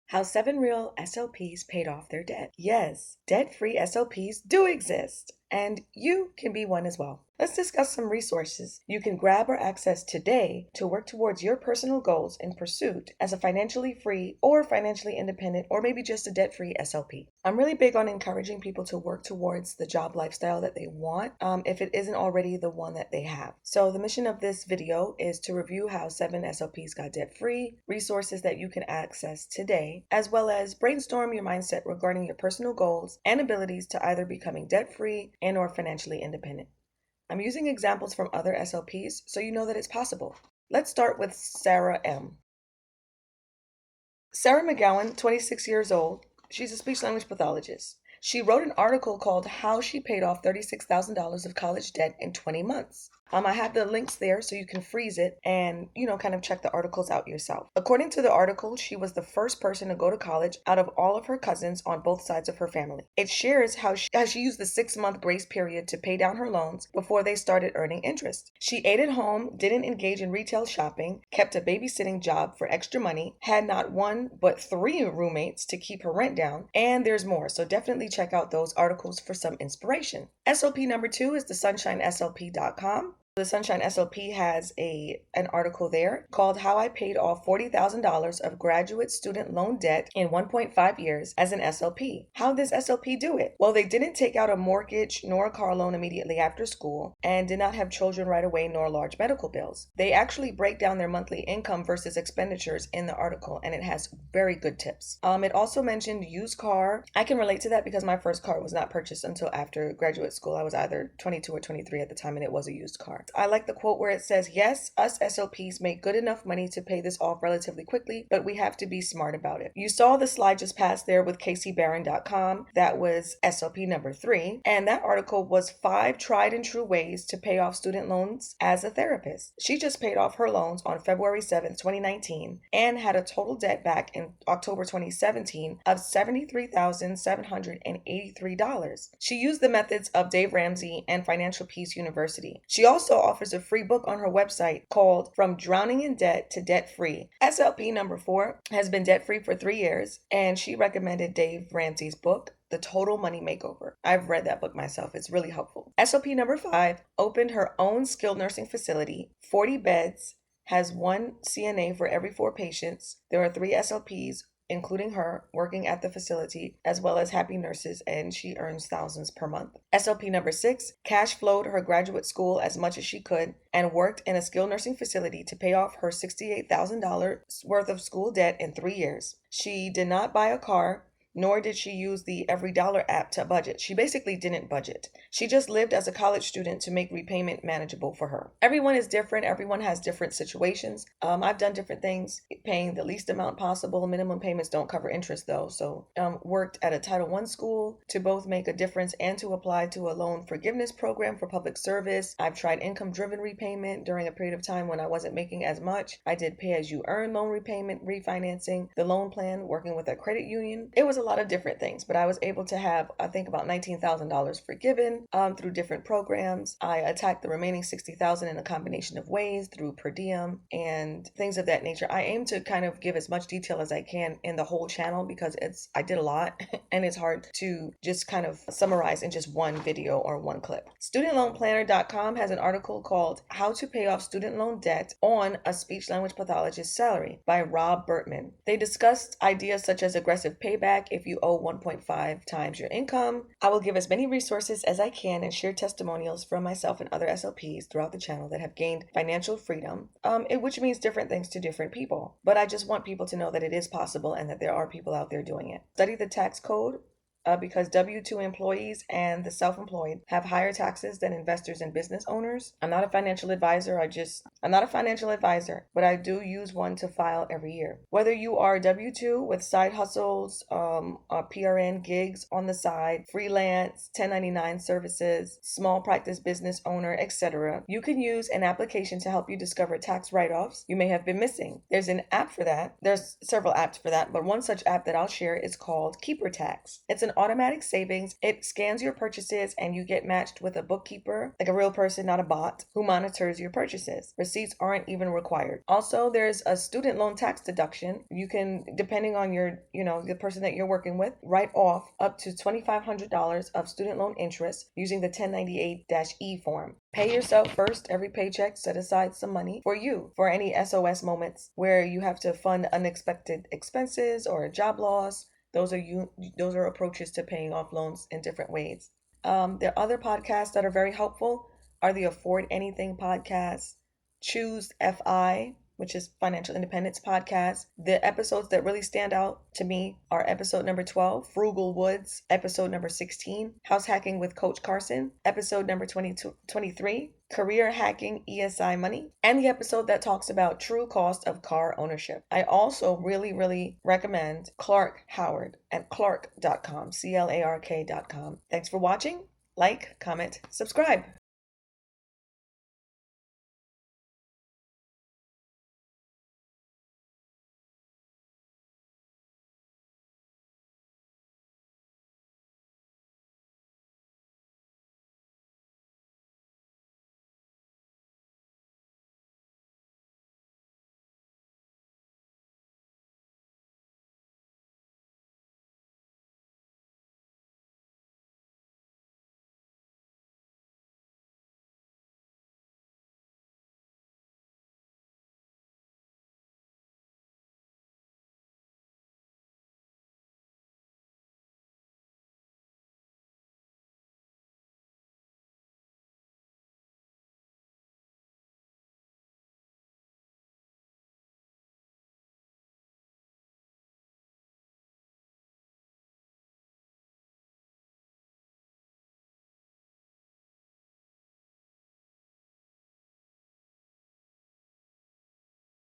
How 7 real SLPs paid off their debt. Yes, debt-free SLPs do exist, and you can be one as well. Let's discuss some resources you can grab or access today to work towards your personal goals in pursuit as a financially free or financially independent or maybe just a debt-free SLP. I'm really big on encouraging people to work towards the job lifestyle that they want if it isn't already the one that they have. So the mission of this video is to review how 7 SLPs got debt-free, resources that you can access today, as well as brainstorm your mindset regarding your personal goals and abilities to either becoming debt-free and or financially independent. I'm using examples from other SLPs so you know that it's possible. Let's start with Sarah M. Sarah McGowan, 26 years old. She's a speech-language pathologist. She wrote an article called How She Paid Off $36,000 of College Debt in 20 Months. I have the links there so you can freeze it and, kind of check the articles out yourself. According to the article, she was the first person to go to college out of all of her cousins on both sides of her family. It shares how she used the 6-month grace period to pay down her loans before they started earning interest. She ate at home, didn't engage in retail shopping, kept a babysitting job for extra money, had not one but 3 roommates to keep her rent down, and there's more. So definitely check out those articles for some inspiration. SLP number 2 is the sunshineslp.com. The Sunshine SLP has an article there called How I Paid Off $40,000 of Graduate Student Loan Debt in 1.5 years as an SLP. How did this SLP do it? Well, they didn't take out a mortgage nor a car loan immediately after school and did not have children right away nor large medical bills. They actually break down their monthly income versus expenditures in the article, and it has very good tips. It also mentioned used car. I can relate to that because my first car was not purchased until after graduate school. I was either 22 or 23 at the time, and it was a used car. I like the quote where it says, yes, us SLPs make good enough money to pay this off relatively quickly, but we have to be smart about it. You saw the slide just passed there with CacyBaron.com. That was SLP number 3. And that article was 5 tried and true ways to pay off student loans as a therapist. She just paid off her loans on February 7th, 2019, and had a total debt back in October 2017 of $73,783. She used the methods of Dave Ramsey and Financial Peace University. She also offers a free book on her website called From Drowning in Debt to Debt Free. SLP number 4 has been debt free for 3 years, and she recommended Dave Ramsey's book, The Total Money Makeover. I've read that book myself. It's really helpful. SLP number 5 opened her own skilled nursing facility, 40 beds, has 1 CNA for every 4 patients. There are 3 SLPs, including her, working at the facility, as well as happy nurses, and she earns thousands per month. SLP number 6 cash flowed her graduate school as much as she could and worked in a skilled nursing facility to pay off her $68,000 worth of school debt in 3 years. She did not buy a car, nor did she use the Every Dollar app to budget. She basically didn't budget. She just lived as a college student to make repayment manageable for her. Everyone is different. Everyone has different situations. I've done different things, paying the least amount possible. Minimum payments don't cover interest though. So worked at a Title I school to both make a difference and to apply to a loan forgiveness program for public service. I've tried income-driven repayment during a period of time when I wasn't making as much. I did pay-as-you-earn loan repayment, refinancing, the loan plan, working with a credit union. It was a lot of different things, but I was able to have, I think, about $19,000 forgiven through different programs. I attacked the remaining $60,000 in a combination of ways through per diem and things of that nature. I aim to kind of give as much detail as I can in the whole channel because I did a lot and it's hard to just kind of summarize in just one video or one clip. StudentLoanPlanner.com has an article called How to Pay Off Student Loan Debt on a Speech-Language Pathologist's Salary by Rob Bertman. They discussed ideas such as aggressive payback if you owe 1.5 times your income. I will give as many resources as I can and share testimonials from myself and other SLPs throughout the channel that have gained financial freedom, which means different things to different people. But I just want people to know that it is possible and that there are people out there doing it. Study the tax code. Because W-2 employees and the self-employed have higher taxes than investors and business owners. I'm not a financial advisor. But I do use one to file every year. Whether you are W-2 with side hustles, PRN gigs on the side, freelance, 1099 services, small practice business owner, etc., you can use an application to help you discover tax write-offs you may have been missing. There's an app for that. There's several apps for that, but one such app that I'll share is called Keeper Tax. It's an automatic savings. It scans your purchases and you get matched with a bookkeeper, like a real person, not a bot, who monitors your purchases. Receipts aren't even required. Also, there's a student loan tax deduction. You can, depending on your, the person that you're working with, write off up to $2,500 of student loan interest using the 1098-E form. Pay yourself first. Every paycheck, set aside some money for you for any SOS moments where you have to fund unexpected expenses or a job loss. Those are approaches to paying off loans in different ways. There are other podcasts that are very helpful are the Afford Anything podcast, Choose FI, which is Financial Independence podcast. The episodes that really stand out to me are episode number 12, Frugal Woods, episode number 16, House Hacking with Coach Carson, episode number 23, Career Hacking ESI Money, and the episode that talks about true cost of car ownership. I also really recommend Clark Howard at clark.com, CLARK.com. Thanks for watching. Like, comment, subscribe.